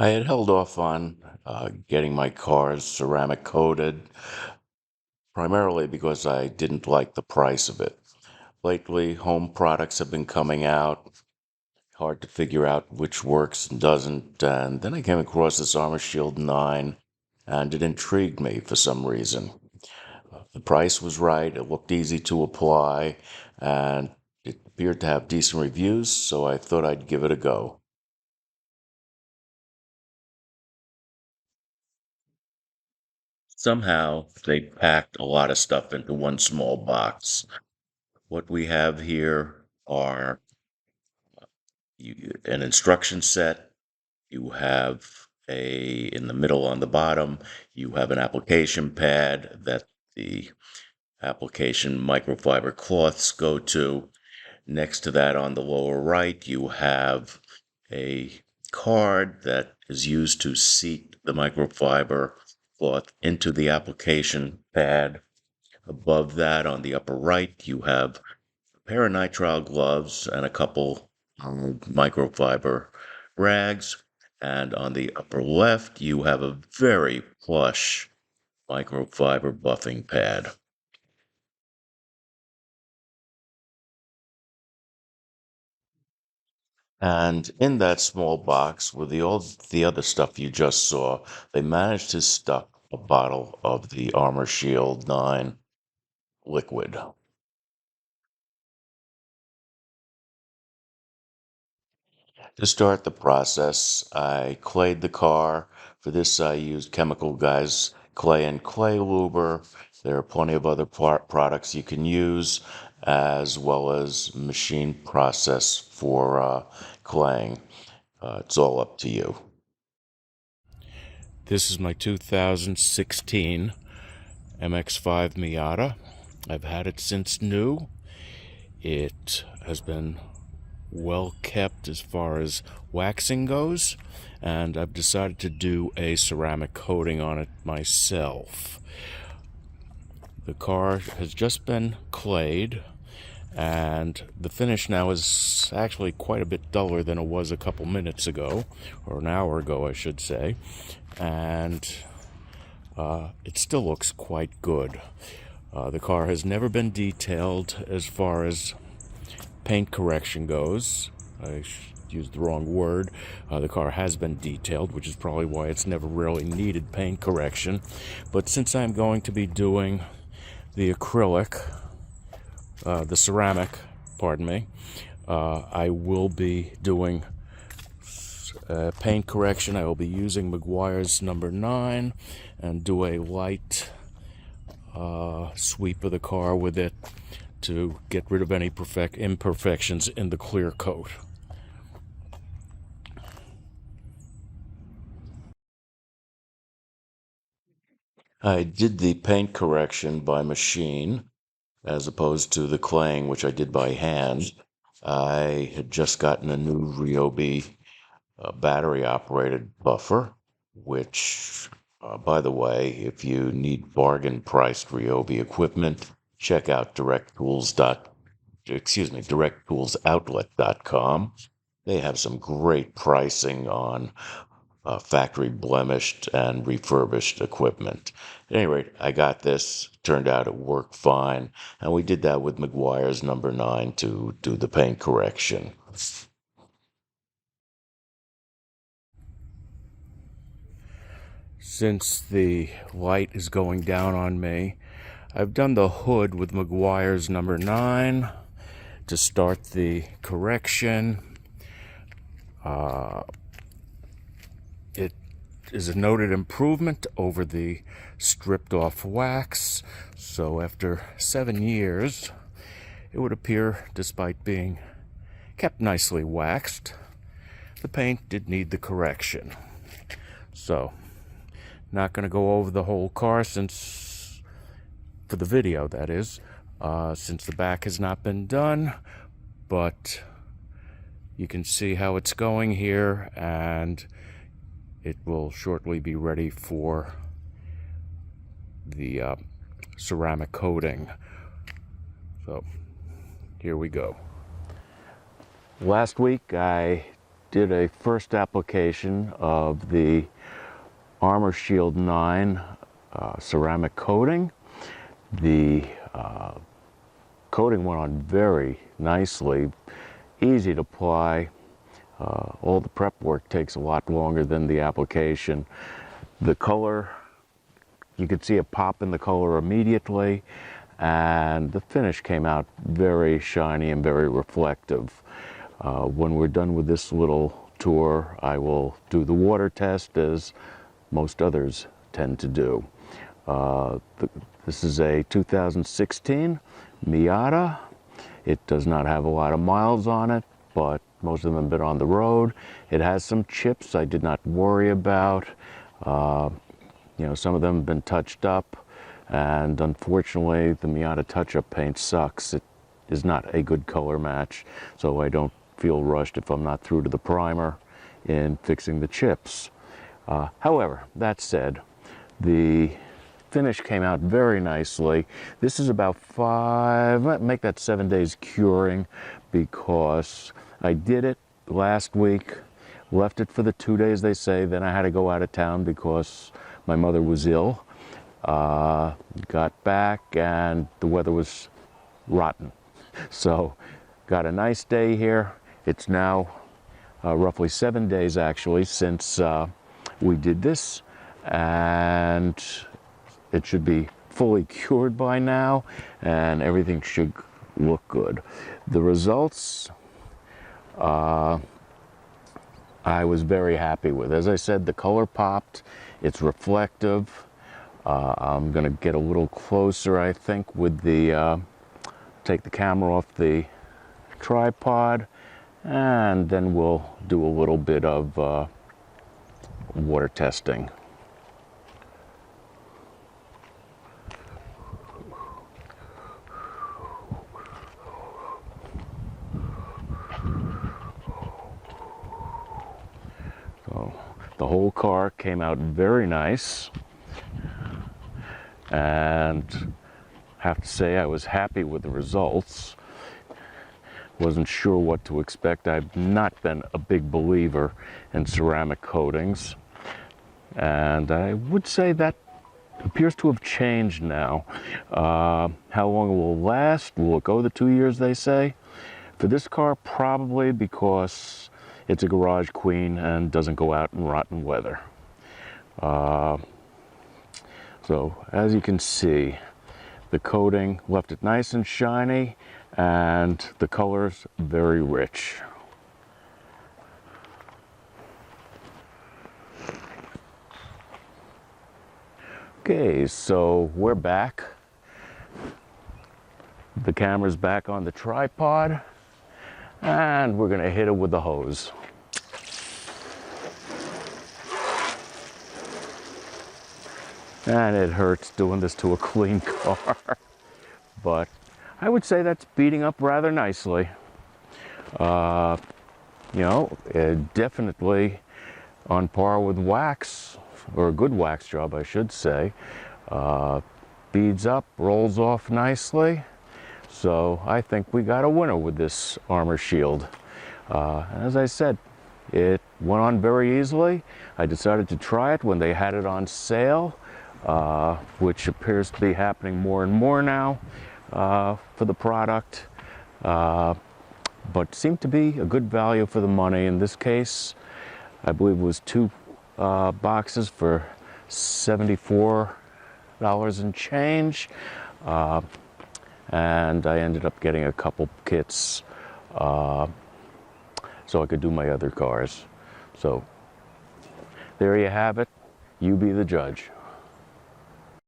I had held off on getting my cars ceramic coated, primarily because I didn't like the price of it. Lately, home products have been coming out. Hard to figure out which works and doesn't. And then I came across this Armor Shield 9, and it intrigued me for some reason. The price was right, it looked easy to apply, and it appeared to have decent reviews, so I thought I'd give it a go. Somehow, they packed a lot of stuff into one small box. What we have here are an instruction set. You have in the middle on the bottom, you have an application pad that the application microfiber cloths go to. Next to that on the lower right, you have a card that is used to seat the microfiber cloth into the application pad. Above that, on the upper right, you have a pair of nitrile gloves and a couple microfiber rags. And on the upper left, you have a very plush microfiber buffing pad. And in that small box with all the other stuff you just saw, they managed to stuff a bottle of the Armor Shield 9 liquid. To start the process, I clayed the car. For this, I used Chemical Guys clay and clay luber. There are plenty of other products you can use, as well as machine process for claying. It's all up to you. This is my 2016 MX-5 Miata. I've had it since new. It has been well kept as far as waxing goes, and I've decided to do a ceramic coating on it myself. The car has just been clayed, and the finish now is actually quite a bit duller than it was a couple minutes ago, or an hour ago I should say, and it still looks quite good. The car has never been detailed as far as paint correction goes. I used the wrong word. The car has been detailed, which is probably why it's never really needed paint correction. But since I'm going to be doing the acrylic, the ceramic, pardon me, I will be doing paint correction. I will be using Meguiar's number 9 and do a light sweep of the car with it to get rid of any imperfections in the clear coat. I did the paint correction by machine as opposed to the claying, which I did by hand. I had just gotten a new Ryobi battery operated buffer, which, by the way, if you need bargain priced Ryobi equipment, check out directtools.com. They have some great pricing on factory blemished and refurbished equipment. At any rate, I got this. Turned out it worked fine. And we did that with Meguiar's number 9 to do the paint correction. Since the light is going down on me, I've done the hood with Meguiar's number 9 to start the correction. It is a noted improvement over the stripped off wax, so after 7 years, it would appear, despite being kept nicely waxed, the paint did need the correction. So, not going to go over the whole car since, for the video that is, since the back has not been done, but you can see how it's going here, and it will shortly be ready for the ceramic coating. So here we go. Last week I did a first application of the Armor Shield 9 ceramic coating. The coating went on very nicely, easy to apply. All the prep work takes a lot longer than the application. The color, you could see a pop in the color immediately, and the finish came out very shiny and very reflective. When we're done with this little tour, I will do the water test as most others tend to do. This is a 2016 Miata. It does not have a lot of miles on it, but most of them have been on the road. It has some chips I did not worry about. You know, some of them have been touched up, and unfortunately the Miata touch-up paint sucks. It is not a good color match, so I don't feel rushed if I'm not through to the primer in fixing the chips. However, that said, the finish came out very nicely. This is about 7 days curing, because I did it last week, left it for the 2 days they say, then I had to go out of town because my mother was ill. Got back and the weather was rotten. So got a nice day here. It's now roughly 7 days actually since we did this, and it should be fully cured by now and everything should look good. The results I was very happy with. As I said, the color popped, it's reflective. I'm gonna get a little closer, I think, with the take the camera off the tripod, and then we'll do a little bit of water testing. So the whole car came out very nice, and have to say I was happy with the results. Wasn't sure what to expect. I've not been a big believer in ceramic coatings, and I would say that appears to have changed now. How long it will last? Will it go the 2 years they say? For this car, probably, because it's a garage queen and doesn't go out in rotten weather. So as you can see, the coating left it nice and shiny, and the color's very rich. Okay, so we're back. The camera's back on the tripod, and we're gonna hit it with the hose. And it hurts doing this to a clean car, but I would say that's beating up rather nicely. You know, definitely on par with wax, or a good wax job, I should say. Beads up, rolls off nicely. So I think we got a winner with this Armor Shield. As I said, it went on very easily. I decided to try it when they had it on sale, which appears to be happening more and more now for the product, but seemed to be a good value for the money. In this case, I believe it was 2 boxes for $74 and change, and I ended up getting a couple kits so I could do my other cars. So there you have it. You be the judge.